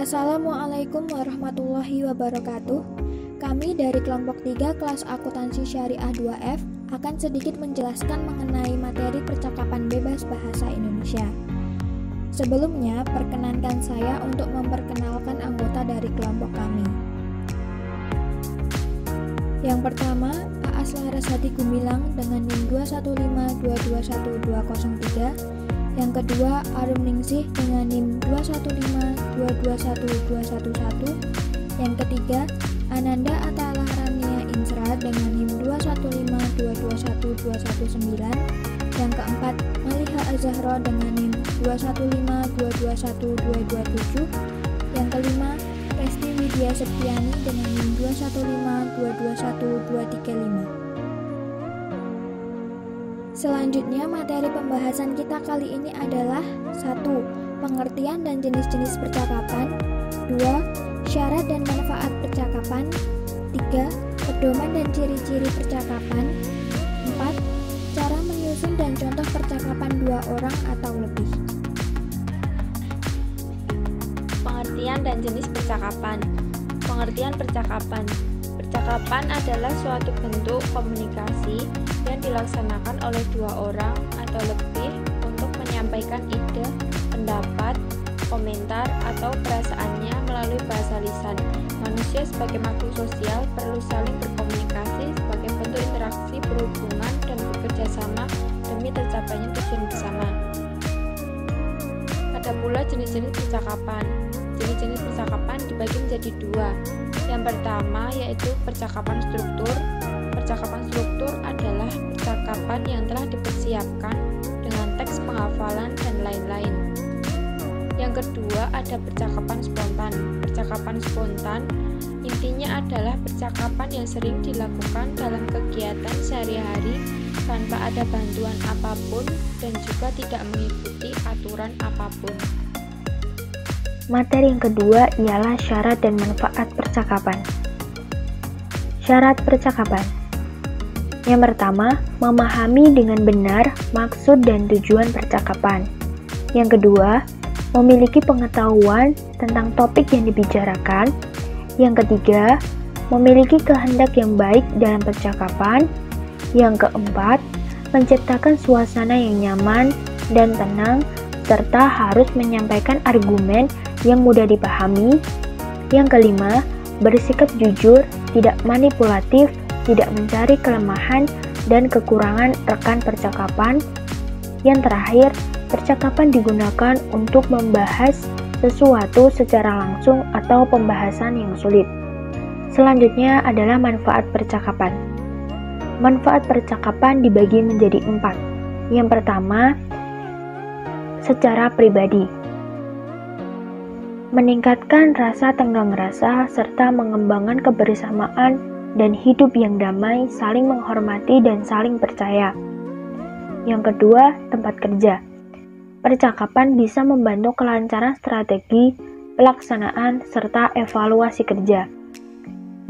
Assalamualaikum warahmatullahi wabarakatuh. Kami dari kelompok 3 kelas akuntansi syariah 2F akan sedikit menjelaskan mengenai materi percakapan bebas bahasa Indonesia. Sebelumnya, perkenankan saya untuk memperkenalkan anggota dari kelompok kami. Yang pertama, Aas Larasati Gumilang dengan NIM 215221203. Yang kedua, Arum Ningsih dengan NIM 215221211. Yang ketiga, Ananda Atala Rania Insra dengan NIM 215221219. Yang keempat, Maliha Azahra dengan NIM 215221227. Yang kelima, Resti Widya Septiani dengan NIM 215221235. Selanjutnya, materi pembahasan kita kali ini adalah 1. Pengertian dan jenis-jenis percakapan. 2. Syarat dan manfaat percakapan. 3. Pedoman dan ciri-ciri percakapan. 4. Cara menyusun dan contoh percakapan dua orang atau lebih. Pengertian dan jenis percakapan. Pengertian percakapan. Percakapan adalah suatu bentuk komunikasi yang dilaksanakan oleh dua orang atau lebih untuk menyampaikan ide, pendapat, komentar, atau perasaannya melalui bahasa lisan. Manusia sebagai makhluk sosial perlu saling berkomunikasi sebagai bentuk interaksi, berhubungan, dan bekerja sama demi tercapainya tujuan bersama. Ada pula jenis-jenis percakapan. Jenis-jenis percakapan dibagi menjadi dua. Yang pertama yaitu percakapan struktur. Percakapan struktur adalah percakapan yang telah dipersiapkan dengan teks penghafalan dan lain-lain. Yang kedua ada percakapan spontan. Percakapan spontan intinya adalah percakapan yang sering dilakukan dalam kegiatan sehari-hari tanpa ada bantuan apapun dan juga tidak mengikuti aturan apapun. Materi yang kedua ialah syarat dan manfaat percakapan. Syarat percakapan. Yang pertama, memahami dengan benar maksud dan tujuan percakapan. Yang kedua, memiliki pengetahuan tentang topik yang dibicarakan. Yang ketiga, memiliki kehendak yang baik dalam percakapan. Yang keempat, menciptakan suasana yang nyaman dan tenang, serta harus menyampaikan argumen yang mudah dipahami. Yang kelima, bersikap jujur, tidak manipulatif, tidak mencari kelemahan dan kekurangan rekan percakapan. Yang terakhir, percakapan digunakan untuk membahas sesuatu secara langsung atau pembahasan yang sulit. Selanjutnya adalah manfaat percakapan. Manfaat percakapan dibagi menjadi 4. Yang pertama, secara pribadi. Meningkatkan rasa tenggang rasa serta mengembangkan kebersamaan dan hidup yang damai, saling menghormati dan saling percaya. Yang kedua, tempat kerja. Percakapan bisa membantu kelancaran strategi, pelaksanaan, serta evaluasi kerja.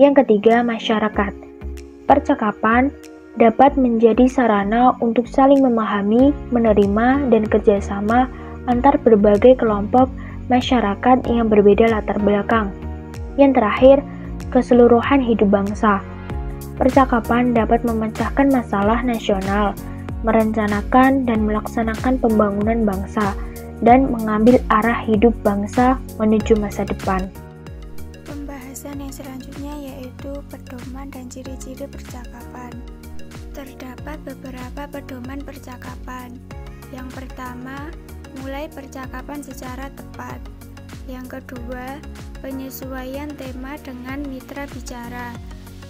Yang ketiga, masyarakat. Percakapan dapat menjadi sarana untuk saling memahami, menerima, dan kerjasama antar berbagai kelompok masyarakat yang berbeda latar belakang. Yang terakhir, keseluruhan hidup bangsa. Percakapan dapat memecahkan masalah nasional, merencanakan dan melaksanakan pembangunan bangsa, dan mengambil arah hidup bangsa menuju masa depan. Pembahasan yang selanjutnya yaitu pedoman dan ciri-ciri percakapan. Terdapat beberapa pedoman percakapan. Yang pertama, mulai percakapan secara tepat. Yang kedua, penyesuaian tema dengan mitra bicara.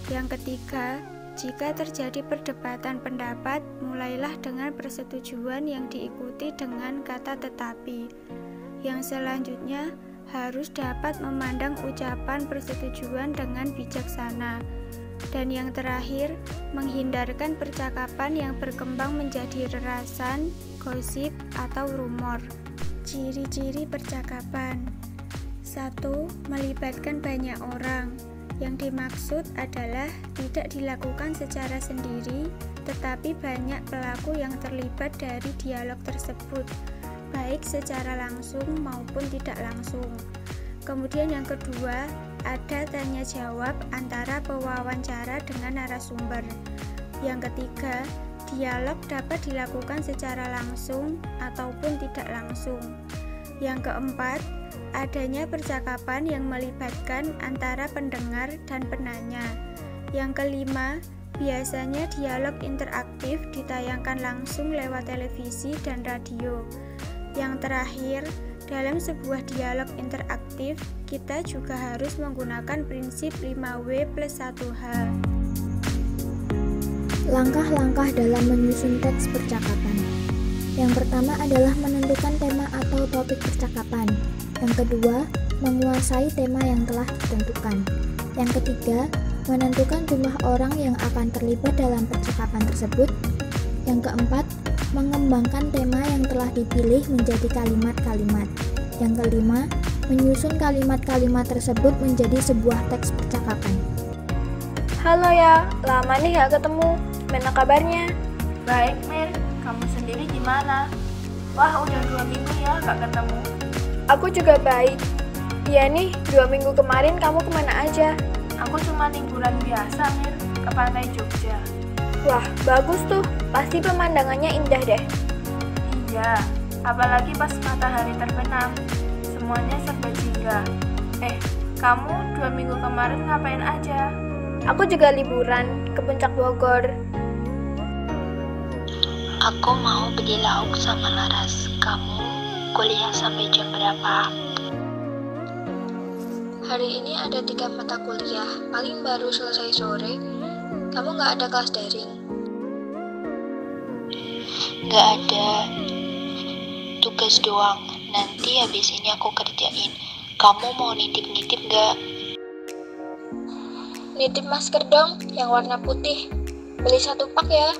Yang ketiga, jika terjadi perdebatan pendapat, mulailah dengan persetujuan yang diikuti dengan kata tetapi. Yang selanjutnya, harus dapat memandang ucapan persetujuan dengan bijaksana. Dan yang terakhir, menghindarkan percakapan yang berkembang menjadi rerasan, gosip, atau rumor. Ciri-ciri percakapan. 1. Melibatkan banyak orang. Yang dimaksud adalah tidak dilakukan secara sendiri, tetapi banyak pelaku yang terlibat dari dialog tersebut, baik secara langsung maupun tidak langsung. Kemudian yang kedua, ada tanya jawab antara pewawancara dengan narasumber. Yang ketiga, dialog dapat dilakukan secara langsung ataupun tidak langsung. Yang keempat, adanya percakapan yang melibatkan antara pendengar dan penanya. Yang kelima, biasanya dialog interaktif ditayangkan langsung lewat televisi dan radio. Yang terakhir, dalam sebuah dialog interaktif, kita juga harus menggunakan prinsip 5W+1H. Langkah-langkah dalam menyusun teks percakapan. Yang pertama adalah menentukan tema atau topik percakapan. Yang kedua, menguasai tema yang telah ditentukan. Yang ketiga, menentukan jumlah orang yang akan terlibat dalam percakapan tersebut. Yang keempat, mengembangkan tema yang telah dipilih menjadi kalimat-kalimat. Yang kelima, menyusun kalimat-kalimat tersebut menjadi sebuah teks percakapan. Halo ya, lama nih gak ketemu. Gimana kabarnya? Baik, Mir. Kamu sendiri gimana? Wah, udah 2 minggu ya gak ketemu. Aku juga baik. Iya nih, 2 minggu kemarin kamu kemana aja? Aku cuma liburan biasa, Mir. Ke pantai Jogja. Wah, bagus tuh. Pasti pemandangannya indah deh. Iya, apalagi pas matahari terbenam. Semuanya serba jingga. Kamu 2 minggu kemarin ngapain aja? Aku juga liburan ke Puncak Bogor. Aku mau beli lauk sama Laras. Kamu kuliah sampai jam berapa? Hari ini ada 3 mata kuliah, paling baru selesai sore. Kamu nggak ada kelas daring? Nggak ada, tugas doang. Nanti habis ini aku kerjain. Kamu mau nitip-nitip nggak? Nitip masker dong, yang warna putih. Beli 1 pak ya.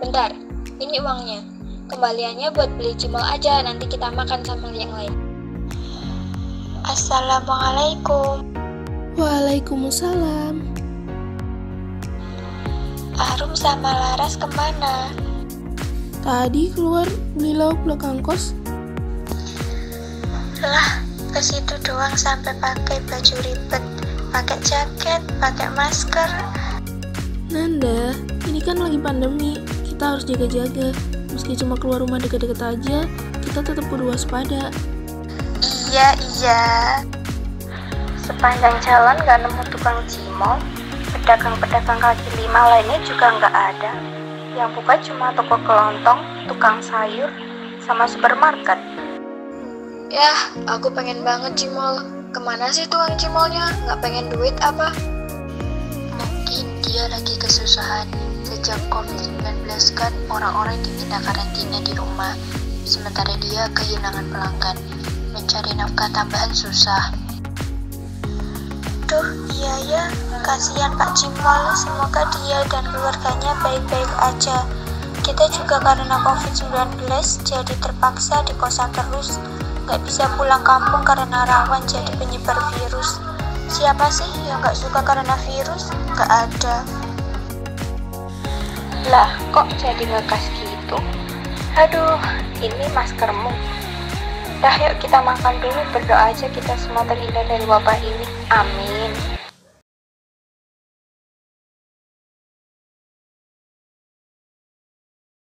Bentar, ini uangnya. Kembaliannya buat beli cimol aja, nanti kita makan sama yang lain. Assalamualaikum. Waalaikumsalam. Arum sama Laras kemana? Tadi keluar beli lauk belakang kos. Lah, ke situ doang sampai pakai baju ribet, pakai jaket, pakai masker. Nanda, ini kan lagi pandemi, kita harus jaga-jaga. Meski cuma keluar rumah deket-deket aja, kita tetap kudu waspada. Iya. Sepanjang jalan gak nemu tukang cimol, pedagang-pedagang kaki lima lainnya juga gak ada. Yang buka cuma toko kelontong, tukang sayur, sama supermarket. Yah, aku pengen banget cimol. Kemana sih tukang cimolnya? Nggak pengen duit apa? Mungkin dia lagi kesusahan. Sejak COVID-19 kan orang-orang diminta karantina di rumah. Sementara dia kehilangan pelanggan. Mencari nafkah tambahan susah. Duh, iya ya. Kasihan Pak Cimol. Semoga dia dan keluarganya baik-baik aja. Kita juga karena COVID-19 jadi terpaksa di kosan terus. Gak bisa pulang kampung karena rawan jadi penyebar virus. Siapa sih yang gak suka karena virus? Gak ada. Lah, kok jadi ngegas gitu? Aduh, ini maskermu. Dah, yuk kita makan dulu. Berdoa aja kita semua terhindar dari wabah ini. Amin.